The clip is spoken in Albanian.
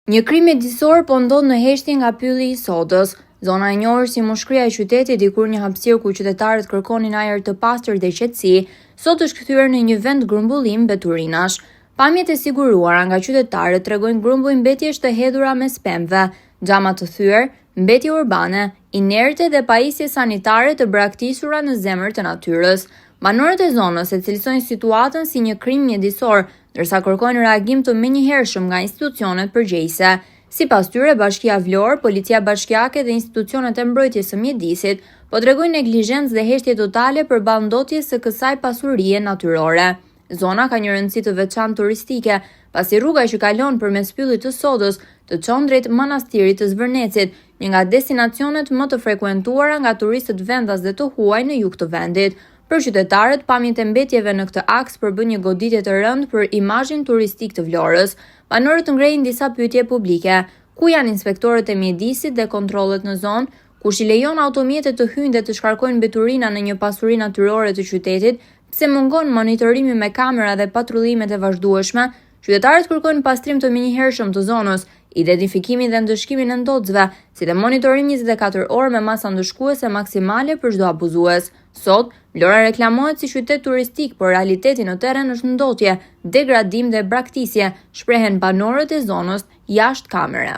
Një krim mjedisor po ndodh në Heshtje nga pylli i sodës. Zona e njohur si Moshkria e qytetit, dikur një hapësirë ku qytetarët kërkonin ajër të pastër dhe qetësi, sot është kthyer në një vend grumbullim beturinash. Pamjet e siguruara nga qytetarët tregojnë grumbull mbetjesh të hedhura me spemve, xhama të thyer, mbetje urbane, inerte dhe pajisje sanitare të braktisura në zemër të natyrës. Banorët e zonës e cilësojnë situatën si një krim mjedisor, ndërsa kërkojnë reagim të menjëhershëm nga institucionet përgjegjëse. Sipas tyre, Bashkia Vlorë, Policia Bashkiake dhe institucionet e mbrojtjes së mjedisit po tregojnë neglizhencë dhe heshtje totale përballë ndotjes së kësaj pasurie natyrore. Zona ka një rëndësi të veçantë turistike, pasi rruga që kalon përmes pyllit të sodës të çon drejt manastirit të Zvërnecit, një nga destinacionet më të frekuentuara nga turistët vendas dhe të huaj në jug të vendit. Për qytetarët, pamjet e mbetjeve në këtë aks përbën një goditje të rëndë për imazhin turistik të Vlorës. Banorët ngrehin disa pyetje publike: ku janë inspektorët e mjedisit dhe kontrollet në zonë? Kush i lejon automjetet të hyjnë dhe të shkarkojnë beturina në një pasuri natyrore të qytetit? Pse mungon monitorimi me kamera dhe patrullimet e vazhdueshme? Qytetarët kërkojnë pastrim të menjëhershëm të zonës, identifikimin dhe ndëshkimin e ndotsve, si dhe monitorim 24 orë me masa ndëshkuese maksimale për çdo abuzues. Sot, Vlora reklamohet si qytet turistik, por realiteti në terren është ndotje, degradim dhe braktisje, shprehen banorët e zonës jashtë kamere.